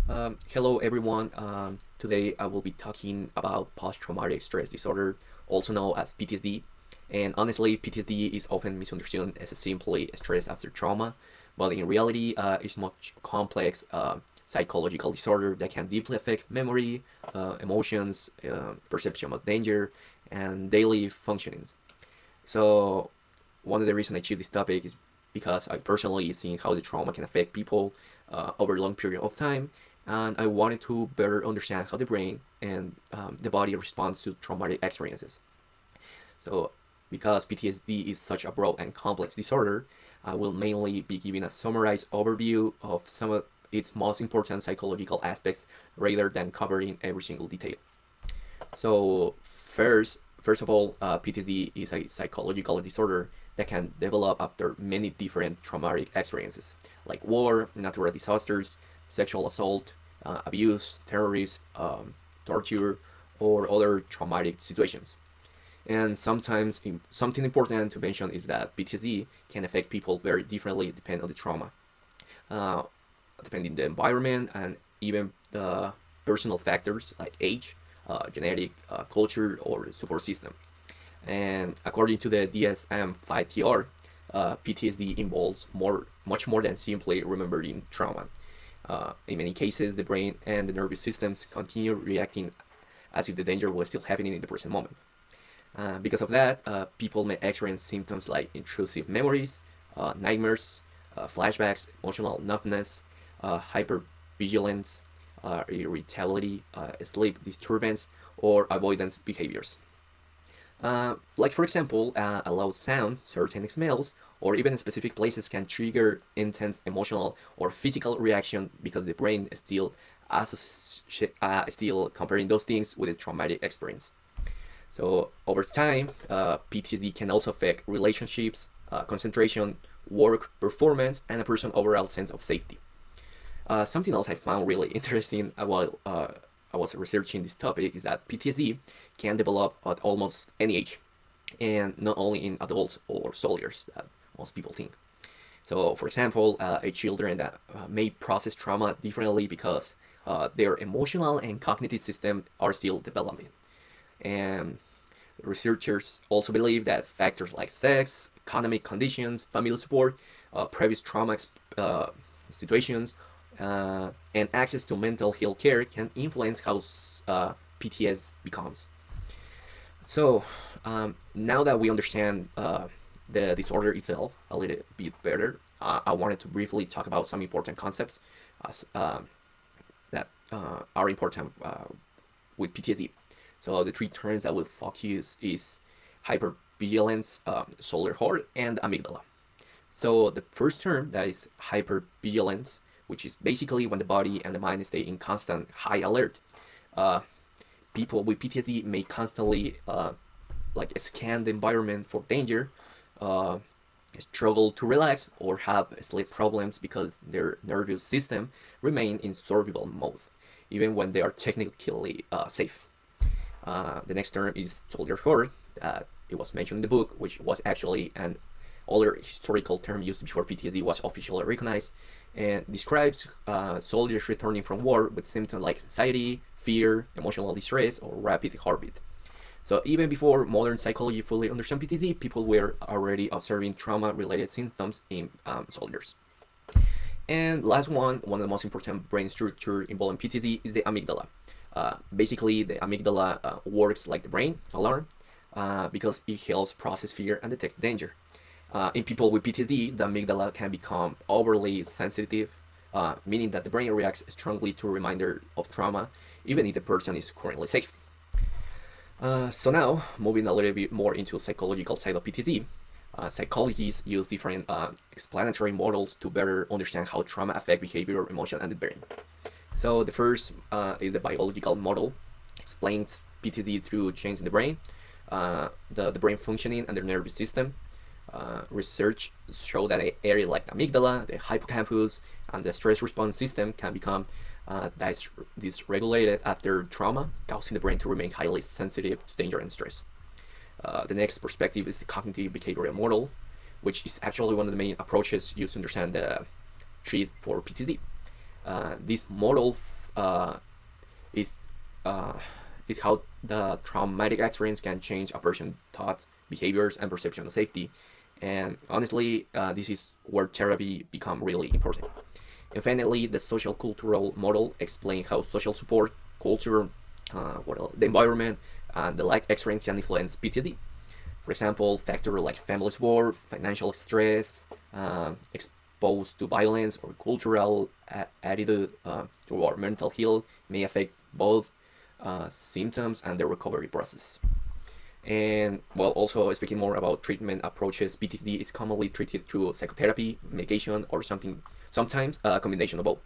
Hello everyone. Today I will be talking about post-traumatic stress disorder, also known as PTSD. And honestly, PTSD is often misunderstood as a simply stress after trauma, but in reality, it's much complex psychological disorder that can deeply affect memory, emotions, perception of danger, and daily functioning. So one of the reasons I choose this topic is because I personally seen how the trauma can affect people over a long period of time, and I wanted to better understand how the brain and the body responds to traumatic experiences. So, because PTSD is such a broad and complex disorder, I will mainly be giving a summarized overview of some of its most important psychological aspects rather than covering every single detail. So first of all, PTSD is a psychological disorder that can develop after many different traumatic experiences, like war, natural disasters, sexual assault, abuse, terrorism, torture, or other traumatic situations. And sometimes something important to mention is that PTSD can affect people very differently depending on the trauma, uh, depending on the environment and even the personal factors like age, genetic, culture, or support system. And according to the DSM-5-TR, PTSD involves much more than simply remembering trauma. In many cases, the brain and the nervous systems continue reacting as if the danger was still happening in the present moment. Because of that, people may experience symptoms like intrusive memories, nightmares, flashbacks, emotional numbness, hypervigilance, irritability, sleep disturbance, or avoidance behaviors. Like for example, a loud sound, certain smells, or even specific places can trigger intense emotional or physical reaction because the brain is still comparing those things with a traumatic experience. So over time, PTSD can also affect relationships, concentration, work performance, and a person's overall sense of safety. Something else I found really interesting while I was researching this topic is that PTSD can develop at almost any age, and not only in adults or soldiers that most people think. So, for example, a children that may process trauma differently because their emotional and cognitive system are still developing. And researchers also believe that factors like sex, economic conditions, family support, previous trauma situations, and access to mental health care can influence how PTS becomes. So, now that we understand the disorder itself a little bit better, I wanted to briefly talk about some important concepts that are important with PTSD. So the three terms that will focus is hypervigilance, solar heart, and amygdala. So the first term that is hypervigilance, which is basically when the body and the mind stay in constant high alert. Uh, People with PTSD may constantly like scan the environment for danger, uh, struggle to relax, or have sleep problems because their nervous system remain in survival mode, even when they are technically safe. The next term is soldier heart. It was mentioned in the book, which was actually an older historical term used before PTSD was officially recognized, and describes soldiers returning from war with symptoms like anxiety, fear, emotional distress, or rapid heartbeat. So even before modern psychology fully understood PTSD, people were already observing trauma-related symptoms in soldiers. And last one of the most important brain structure involved in PTSD is the amygdala. Basically, the amygdala works like the brain alarm because it helps process fear and detect danger. In people with PTSD, the amygdala can become overly sensitive, meaning that the brain reacts strongly to a reminder of trauma, even if the person is currently safe. So now, moving a little bit more into psychological side of PTSD, psychologists use different explanatory models to better understand how trauma affect behavior, emotion, and the brain. So the first is the biological model, explains PTSD through changes in the brain, the brain functioning and the nervous system. Research show that an area like the amygdala, the hippocampus, and the stress response system can become dysregulated after trauma, causing the brain to remain highly sensitive to danger and stress. The next perspective is the cognitive behavioral model, which is actually one of the main approaches used to understand the treat for PTSD. This model is uh, is how the traumatic experience can change a person's thoughts, behaviors, and perception of safety. And honestly, this is where therapy become really important. And finally, the social cultural model explains how social support, culture, the environment, and the life experience can influence PTSD. For example, factors like family support, financial stress, exposed to violence, or cultural attitude toward mental health may affect both symptoms and the recovery process. And well, also speaking more about treatment approaches, PTSD is commonly treated through psychotherapy, medication, or sometimes a combination of both.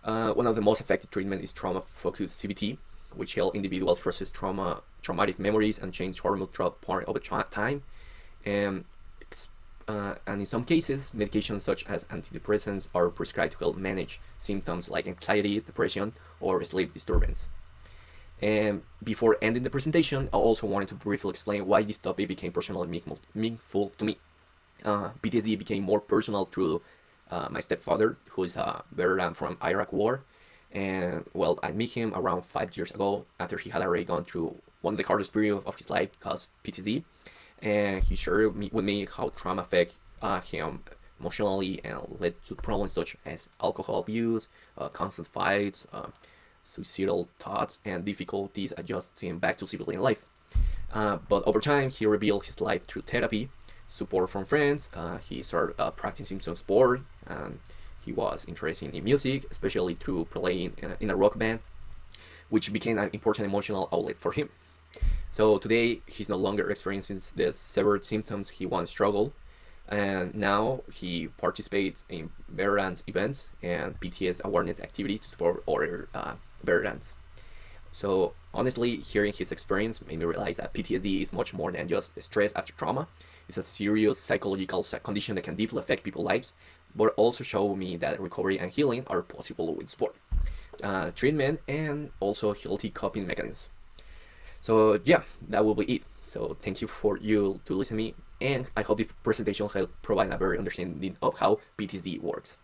One of the most effective treatment is trauma-focused CBT, which help individuals process traumatic memories and change hormone part over time. And, and in some cases, medications such as antidepressants are prescribed to help manage symptoms like anxiety, depression, or sleep disturbance. And before ending the presentation, I also wanted to briefly explain why this topic became personally meaningful to me. PTSD became more personal through my stepfather, who is a veteran from Iraq War. And well, I met him around 5 years ago after he had already gone through one of the hardest periods of his life called PTSD. And he shared with me how trauma affect him emotionally and led to problems such as alcohol abuse, constant fights, suicidal thoughts, and difficulties adjusting back to civilian life. But over time, he rebuilt his life through therapy, support from friends. He started practicing some sport, and he was interested in music, especially through playing in a rock band, which became an important emotional outlet for him. So today, he's no longer experiencing the severe symptoms he once struggled, and now he participates in veterans events and PTSD awareness activity to support other veterans. So honestly, hearing his experience made me realize that PTSD is much more than just stress after trauma. It's a serious psychological condition that can deeply affect people's lives, but also show me that recovery and healing are possible with support, treatment, and also healthy coping mechanisms. So yeah, that will be it. So thank you for you to listen to me, and I hope this presentation helped provide a better understanding of how PTSD works.